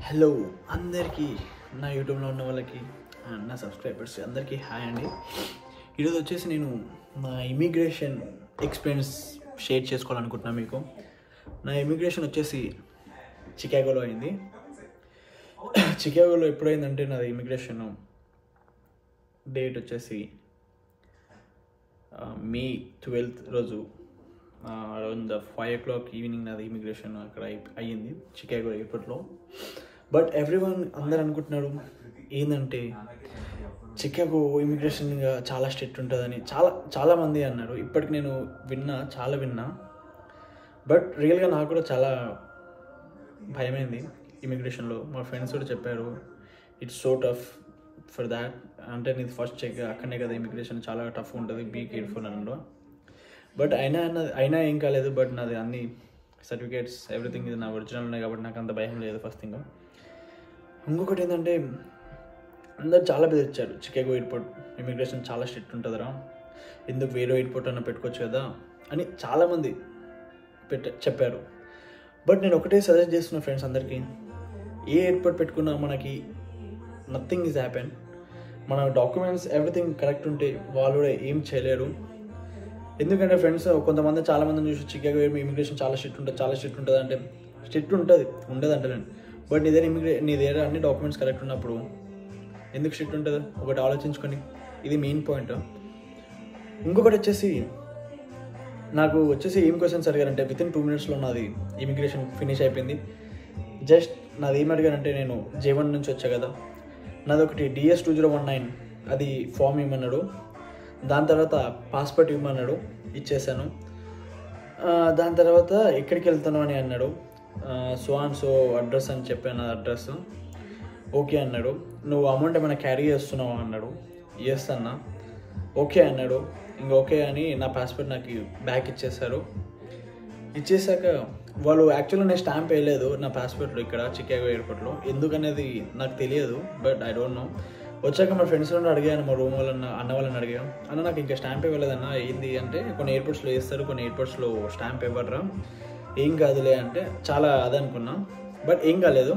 Hello అందరికీ, నా యూట్యూబ్లో ఉన్న వాళ్ళకి అండ్ నా సబ్స్క్రైబర్స్ అందరికీ హాయ్ అండి. ఈరోజు వచ్చేసి నేను నా ఇమిగ్రేషన్ ఎక్స్పీరియన్స్ షేర్ చేసుకోవాలనుకుంటున్నాను మీకు. నా ఇమిగ్రేషన్ వచ్చేసి చికాగోలో అయింది. చికాగోలో ఎప్పుడైందంటే నాది ఇమిగ్రేషన్ డేట్ వచ్చేసి మే 12th రోజు అరౌండ్ 5 o'clock ఈవినింగ్ నాది ఇమిగ్రేషన్ అక్కడ అయ్యింది చికాగో ఎయిర్పోర్ట్లో. బట్ ఎవ్రీవన్ అందరు అనుకుంటున్నారు ఏంటంటే చికాగో ఇమిగ్రేషన్ చాలా స్ట్రిక్ట్ ఉంటుందని చాలామంది అన్నారు. ఇప్పటికి నేను చాలా విన్నా. బట్ రియల్గా నాకు కూడా చాలా భయమైంది ఇమిగ్రేషన్లో. మా ఫ్రెండ్స్ కూడా చెప్పారు it's so tough for that, అంటే నీది ఫస్ట్ చెక్ అక్కడనే కదా ఇమిగ్రేషన్, చాలా టఫ్ ఉంటుంది, బీ కేర్ఫుల్ అన్నారు. బట్ అయినా ఏం కాలేదు. బట్ నాది అన్ని సర్టిఫికేట్స్ ఎవ్రీథింగ్ ఇది నా ఒరిజినల్ ఉన్నాయి కాబట్టి నాకు అంత భయం లేదు ఫస్ట్ థింగ్. ఇంకొకటి ఏంటంటే అందరు చాలా బెదిరించారు, చికాగో ఎయిర్పోర్ట్ ఇమిగ్రేషన్ చాలా స్ట్రిక్ట్ ఉంటుందిరా, ఎందుకు వేరే ఎయిర్పోర్ట్ అన్న పెట్టుకోవచ్చు కదా అని చాలామంది చెప్పారు. బట్ నేను ఒకటే సజెస్ట్ చేస్తున్నా ఫ్రెండ్స్ అందరికీ, ఏ ఎయిర్పోర్ట్ పెట్టుకున్నా మనకి నథింగ్ ఈజ్ హ్యాపెన్. మన డాక్యుమెంట్స్ ఎవ్రీథింగ్ కరెక్ట్ ఉంటే వాళ్ళు కూడా ఏం చేయలేరు. ఎందుకంటే ఫ్రెండ్స్ చాలామందిని చూసి చికాగో ఇమిగ్రేషన్ చాలా స్ట్రిక్ట్ ఉంటుంది అంటే స్ట్రిక్ట్ ఉండదు అంటలేండి. బట్ నీ దగ్గర అన్ని డాక్యుమెంట్స్ కరెక్ట్ ఉన్నప్పుడు ఎందుకు స్ట్రిక్ట్ ఉంటుంది ఒకటి ఆలోచించుకొని, ఇది మెయిన్ పాయింట్. ఇంకొకటి వచ్చేసి నాకు ఏం క్వశ్చన్స్ అడిగారంటే వితిన్ 2 minutesలో నాది ఇమిగ్రేషన్ ఫినిష్ అయిపోయింది. జస్ట్ నాది ఏం అడిగారంటే, నేను J1 నుంచి వచ్చా కదా, నాది ఒకటి DS2019 అది ఫామ్ ఇవ్వమన్నాడు. దాని తర్వాత పాస్పోర్ట్ ఇవ్వమన్నాడు, ఇచ్చేసాను. దాని తర్వాత ఎక్కడికి వెళ్తాను అని అన్నాడు. సో అడ్రస్ అని చెప్పాను, అడ్రస్ ఓకే అన్నాడు. నువ్వు అమౌంట్ ఏమైనా క్యారీ చేస్తున్నావా అన్నాడు. ఎస్ అన్నా. ఓకే అన్నాడు. ఇంకా ఓకే అని నా పాస్పోర్ట్ నాకు బ్యాక్ ఇచ్చేశారు. ఇచ్చేసాక వాళ్ళు యాక్చువల్గా నేను స్టాంప్ వేయలేదు నా పాస్పోర్ట్లో ఇక్కడ చికాగో ఎయిర్పోర్ట్లో, ఎందుకనేది నాకు తెలియదు. But I don't know. వచ్చాక మా ఫ్రెండ్స్ నుండి అడిగాను, మా రూమ్ అన్న వాళ్ళని అడిగాను, అన్న నాకు ఇంకా స్టాంప్ ఇవ్వలేదన్న, ఏంది అంటే కొన్ని ఎయిర్పోర్ట్స్లో వేస్తారు, కొన్ని ఎయిర్పోర్ట్స్లో స్టాంప్ ఇవ్వరా, ఏం కాదులే అంటే చాలా అదనుకున్నా. బట్ ఏం కాలేదు.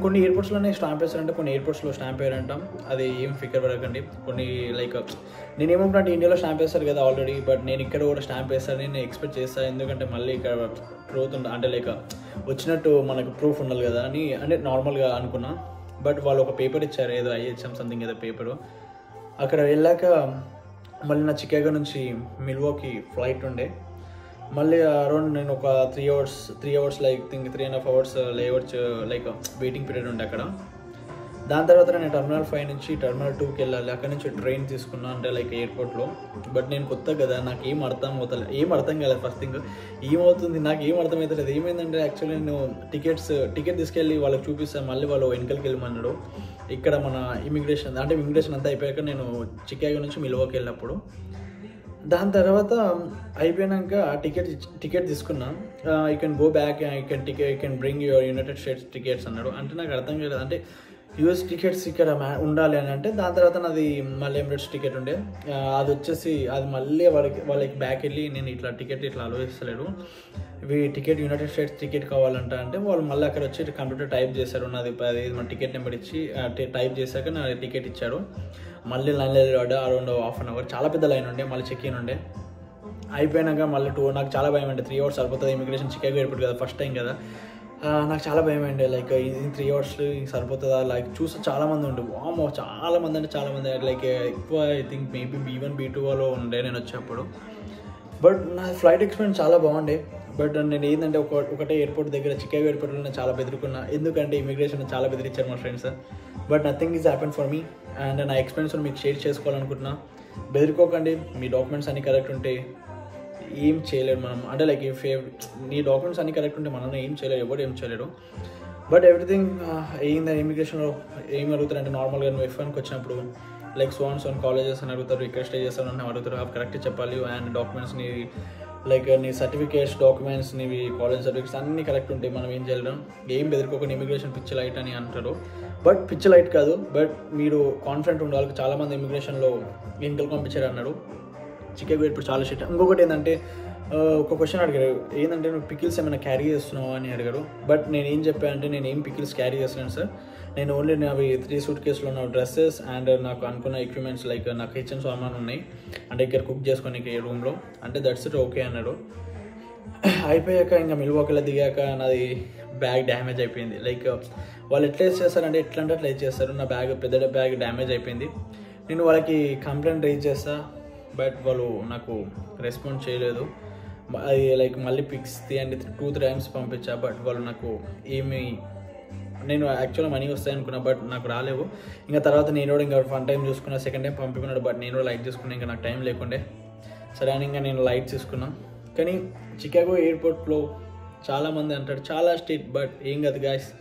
కొన్ని ఎయిర్పోర్ట్స్లోనే స్టాంప్ వేస్తారంటే కొన్ని ఎయిర్పోర్ట్స్లో స్టాంప్ వేయరంటాం. అది ఏం ఫికర్ పడకండి. కొన్ని లైక్ నేనేమంటే ఇండియాలో స్టాంప్ వేస్తారు కదా ఆల్రెడీ, బట్ నేను ఇక్కడ కూడా స్టాంప్ వేస్తానని నేను ఎక్స్పెక్ట్ చేస్తాను. ఎందుకంటే మళ్ళీ ఇక్కడ ట్రూత్ అంటే లైక్ వచ్చినట్టు మనకు ప్రూఫ్ ఉండాలి కదా అని అంటే నార్మల్గా అనుకున్నా. బట్ వాళ్ళు ఒక పేపర్ ఇచ్చారు, ఏదో IHM సంథింగ్ ఏదో పేపరు. అక్కడ వెళ్ళాక మళ్ళీ నా చికాగో నుంచి మిల్వాకీ ఫ్లైట్ ఉండే. మళ్ళీ అరౌండ్ నేను ఒక 3 hours like 3.5 hours like waiting period ఉండే అక్కడ. దాని తర్వాత నేను Terminal 5 నుంచి Terminal 2కి వెళ్ళాలి. అక్కడ నుంచి ట్రైన్ తీసుకున్నా, అంటే లైక్ ఎయిర్పోర్ట్లో. బట్ నేను కొత్త కదా, నాకు ఏం అర్థం కాలేదు. ఫస్ట్ థింగ్ ఏమవుతుంది నాకు ఏం అర్థమవుతలేదు. ఏమైందంటే యాక్చువల్లీ నేను టికెట్ తీసుకెళ్ళి వాళ్ళకి చూపిస్తాను, మళ్ళీ వాళ్ళు వెనకలికి వెళ్ళమన్నాడు. ఇక్కడ మన ఇమిగ్రేషన్ అంతా అయిపోయాక నేను చికాగో నుంచి మిల్వాకీ వెళ్ళినప్పుడు. దాని తర్వాత అయిపోయాక టికెట్ తీసుకున్నా. You can go back, you can bring your United states tickets అన్నాడు. అంటే నాకు అర్థం కాలేదు, అంటే US టికెట్స్ ఇక్కడ ఉండాలి అని అంటే. దాని తర్వాత నాది మళ్ళీ ఎమిరేట్స్ టికెట్ ఉండే, అది వచ్చేసి అది మళ్ళీ వాళ్ళకి బ్యాక్ వెళ్ళి నేను టికెట్ ఆలోచిస్తలేడు, ఇవి యునైటెడ్ స్టేట్స్ టికెట్ కావాలంట అంటే వాళ్ళు మళ్ళీ అక్కడ వచ్చి కంప్యూటర్ టైప్ చేశారు, నాది మన టికెట్ నెంబర్ ఇచ్చి టైప్ చేశాక నా టికెట్ ఇచ్చాడు. మళ్ళీ లైన్లో అరౌండ్ 1/2 hour చాలా పెద్ద లైన్ ఉండే. మళ్ళీ చెక్ ఇన్ ఉండే. అయిపోయినాక మళ్ళీ నాకు చాలా భయం అంటే 3 hours సరిపోతుంది ఇమిగ్రేషన్, చికాగో ఎయిర్పోర్ట్ కదా, ఫస్ట్ టైం కదా. నాకు చాలా భయం అండి, లైక్ 3 hours సరిపోతుందా, లైక్ చూస్తే చాలామంది ఉండే, వామో చాలామంది లైక్ ఎక్కువ I think maybe B1 B2 వాళ్ళు ఉండే నేను వచ్చేప్పుడు. బట్ నా ఫ్లైట్ ఎక్స్పీరియన్స్ చాలా బాగుండే. బట్ నేను ఏంటంటే ఒకటే ఎయిర్పోర్ట్ దగ్గర చికాగో ఎయిర్పోర్ట్లో నేను చాలా బెదిరుకున్నా, ఎందుకంటే ఇమిగ్రేషన్ చాలా బెదిరించారు మా friends. But nothing is happen for me and నా ఎక్స్పీరియన్స్ మీకు షేర్ చేసుకోవాలనుకుంటున్నా. బెదిరుకోకండి, మీ డాక్యుమెంట్స్ అన్నీ కరెక్ట్ ఉంటే ఏం చేయలేరు మనం, అంటే లైక్ నీ డాక్యుమెంట్స్ అన్నీ కరెక్ట్ ఉంటే మనం ఏం చేయలేరు, ఎవరు ఏం చేయలేరు. బట్ ఎవ్రీథింగ్ ఏంటంటే ఇమిగ్రేషన్లో ఏం అడుగుతారంటే నార్మల్గా నువ్వు F1కి వచ్చినప్పుడు లైక్ సో కాలేజెస్ అని అడుగుతారు, ఇక్కడ స్టే చేస్తానని అడుగుతారు, అవి కరెక్ట్గా చెప్పాలి. అండ్ డాక్యుమెంట్స్ని లైక్ నీ సర్టిఫికేట్స్, డాక్యుమెంట్స్, నీవి కాలేజ్ సర్టిఫికేట్స్ అన్నీ కరెక్ట్ ఉంటాయి, మనం ఏం చేయలేం. ఏం బెదిరికోకుండా ఇమిగ్రేషన్ పిచ్చి లైట్ అని అంటారు. బట్ పిచ్చి లైట్ కాదు, బట్ మీరు కాన్ఫిడెంట్ ఉండాలి. చాలామంది ఇమిగ్రేషన్లో వెనుకలు పంపించారు అన్నాడు. చికాగో ఎయిర్పోర్ట్ చాలా షిట్. ఇంకొకటి ఏంటంటే ఒక క్వశ్చన్ అడిగారు, ఏంటంటే నువ్వు పికిల్స్ ఏమైనా క్యారీ చేస్తున్నావా అని అడిగారు. బట్ నేను ఏం చెప్పాను అంటే నేను ఏం పికిల్స్ క్యారీ చేస్తున్నాను సార్, నేను ఓన్లీ నావి 3 సూట్ కేసులో నా డ్రెస్సెస్ అండ్ నాకు అనుకున్న ఎక్విప్మెంట్స్ లైక్ నా కిచెన్ సామాన్ ఉన్నాయి అంటే ఇక్కడ కుక్ చేసుకోనికి రూమ్లో, అంటే దట్స్ ఇట్ ఓకే అన్నాడు. అయిపోయాక ఇంకా మిల్వాకీలో దిగాక నాది బ్యాగ్ డ్యామేజ్ అయిపోయింది. లైక్ వాళ్ళు ఎట్లా చేస్తారంటే ఎట్లా అంటే అట్లా చేస్తారు. నా బ్యాగ్ పెద్ద బ్యాగ్ డ్యామేజ్ అయిపోయింది. నేను వాళ్ళకి కంప్లైంట్ రైజ్ చేస్తా, బట్ వాళ్ళు నాకు రెస్పాండ్ చేయలేదు. అది లైక్ మళ్ళీ పిక్స్ తీయండి 2-3 టైమ్స్ పంపించా, బట్ వాళ్ళు నాకు ఏమి, నేను యాక్చువల్గా మనీ వస్తాయి అనుకున్నా బట్ నాకు రాలేవు. ఇంకా తర్వాత నేను కూడా ఇంకా 1 టైం చూసుకున్నా, 2nd టైం పంపిస్తున్నాడు బట్ నేను కూడా లైట్ తీసుకున్నా, ఇంకా నాకు టైం లేకుండే. సరే అని ఇంకా నేను లైట్ తీసుకున్నా. కానీ చికాగో ఎయిర్పోర్ట్లో చాలామంది అంటారు చాలా స్ట్రిక్ట్, బట్ ఏం కాదు గాయస్,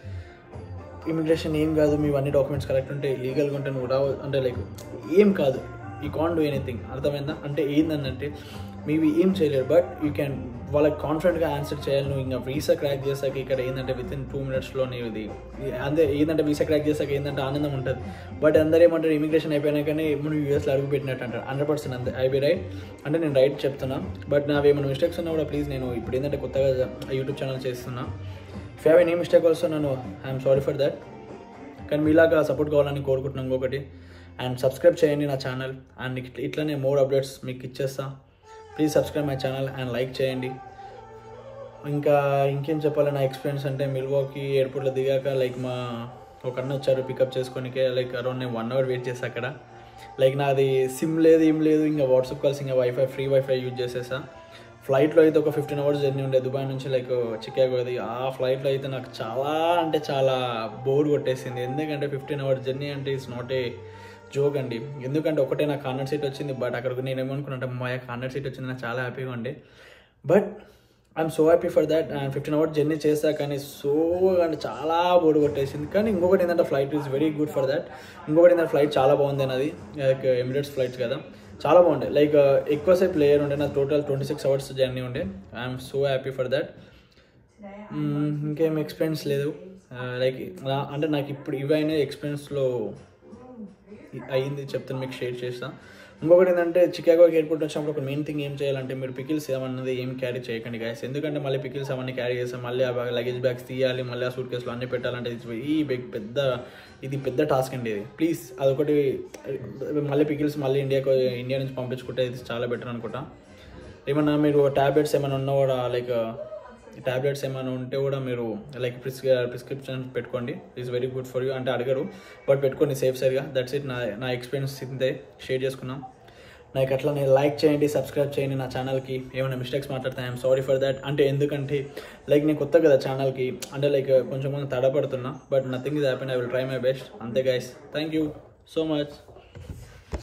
ఇమిగ్రేషన్ ఏం కాదు, మీ అన్ని డాక్యుమెంట్స్ కరెక్ట్ ఉంటే లీగల్గా ఉంటే నువ్వు రావు అంటే లైక్ ఏం కాదు, యూ కాంట్ డూ ఎనీథింగ్. అర్థమైందా? అంటే ఏంటంటే మీవి ఏం చేయలేరు, బట్ యూ క్యాన్ వాళ్ళకి కాన్ఫిడెంట్గా ఆన్సర్ చేయాలి. నువ్వు ఇంకా వీసా క్రాక్ చేసాక ఇక్కడ ఏంటంటే వితిన్ 2 మినిట్స్లోనే ఇది అంతే. ఏంటంటే వీసా క్రాక్ చేసాక ఏంటంటే ఆనందం ఉంటుంది, బట్ అందరూ ఏమంటారు ఇమిగ్రేషన్ అయిపోయినాకనే మనం యూఎస్లో అడుగు పెట్టినట్టు అంటారు. 100% అంతే. ఐ బి రైట్ అంటే నేను రైట్ చెప్తున్నా, బట్ నావి ఏమైనా మిస్టేక్స్ ఉన్నా కూడా ప్లీజ్, నేను ఇప్పుడు ఏంటంటే కొత్తగా యూట్యూబ్ ఛానల్ చేస్తున్నా, if have any mistake also నన్ను ఐఎమ్ సారీ ఫర్ దాట్. కానీ మీలాగా సపోర్ట్ కావాలని కోరుకుంటున్నాను. ఇంకొకటి అండ్ సబ్స్క్రైబ్ చేయండి నా ఛానల్, అండ్ ఇట్లనే మోర్ అప్డేట్స్ మీకు ఇచ్చేస్తా. Please subscribe my channel and like చేయండి. ఇంకా ఇంకేం చెప్పాలి నా ఎక్స్పీరియన్స్ అంటే, మిల్వాకీ ఎయిర్పోర్ట్లో దిగాక లైక్ మా ఒక అన్న వచ్చారు పికప్ చేసుకోనికే. లైక్ అరౌండ్ నేను 1 అవర్ వెయిట్ చేసా అక్కడ. లైక్ నాది సిమ్ లేదు ఏం లేదు, ఇంకా వాట్సాప్ కాల్స్ ఇంకా ఫ్రీ వైఫై యూజ్ చేసేసా. ఫ్లైట్లో అయితే ఒక 15 అవర్స్ జర్నీ ఉండే దుబాయ్ నుంచి లైక్ చికాగో. అది ఆ ఫ్లైట్లో అయితే నాకు చాలా అంటే చాలా బోర్ కొట్టేసింది, ఎందుకంటే 15 అవర్స్ జర్నీ అంటే ఇట్స్ నాట్ ఏ జోక్ అండి. ఎందుకంటే ఒకటే నాకు కార్నర్ సీట్ వచ్చింది, బట్ అక్కడికి నేను ఏమనుకున్నాను మా కార్నర్ సీట్ వచ్చింది, నాకు చాలా హ్యాపీగా ఉండే. But I'm so happy for that. And 15 hours journey చేస్తా, కానీ సో అంటే చాలా బోర్ కొట్టేసింది. కానీ ఇంకొకటి ఏంటంటే flight is very good for that. ఇంకొకటి ఏంటంటే ఫ్లైట్ చాలా బాగుంది అన్నది, లైక్ ఎమిరేట్స్ ఫ్లైట్స్ కదా, చాలా బాగుండే. లైక్ ఎక్కువసేపు లేయర్ ఉండే, నాకు టోటల్ 26 అవర్స్ జర్నీ ఉండే. I'm so happy for that. ఇంకేం ఎక్స్పీరియన్స్ లేదు, లైక్ అంటే నాకు ఇప్పుడు ఇవైనా ఎక్స్పీరియన్స్లో అయ్యింది చెప్తాను, మీకు షేర్ చేస్తాను. ఇంకొకటి ఏంటంటే చికాగో ఎయిర్పోర్ట్ వచ్చినప్పుడు ఒక మెయిన్ థింగ్ ఏం చేయాలంటే, మీరు పికిల్స్ ఏమన్నది ఏం క్యారీ చేయకండి గాయస్. ఎందుకంటే మళ్ళీ పికిల్స్ అవన్నీ క్యారీ చేస్తాం, మళ్ళీ ఆ లగేజ్ బ్యాగ్స్ తీయాలి, మళ్ళీ ఆ సూట్ కేసులో అన్నీ పెట్టాలంటే ఇది పెద్ద టాస్క్ అండి. ఇది ప్లీజ్ అదొకటి. మళ్ళీ పికిల్స్ మళ్ళీ ఇండియా నుంచి పంపించుకుంటే ఇది చాలా బెటర్ అనుకుంటా. ఏమన్నా మీరు ట్యాబ్లెట్స్ ఏమైనా ఉన్నా కూడా లైక్ ట్యాబ్లెట్స్ ఏమైనా ఉంటే కూడా మీరు లైక్ ప్రిస్క్రిప్షన్ పెట్టుకోండి, is very good for you. అంటే అడగరు బట్ పెట్టుకోండి సేఫ్ సరిగా. That's it. నా ఎక్స్పీరియన్స్ ఇంతే షేర్ చేసుకున్నాం. నాకు అట్లా నేను లైక్ చేయండి, సబ్స్క్రైబ్ చేయండి నా ఛానల్కి. ఏమైనా మిస్టేక్స్ మాట్లాడితే ఐఎమ్ సారీ ఫర్ దాట్. అంటే ఎందుకంటే లైక్ నేను కొత్త కదా ఛానల్కి, అంటే లైక్ కొంచెం తడపడుతున్నా, but nothing is happen. I will try my best. అంతే guys, thank you so much.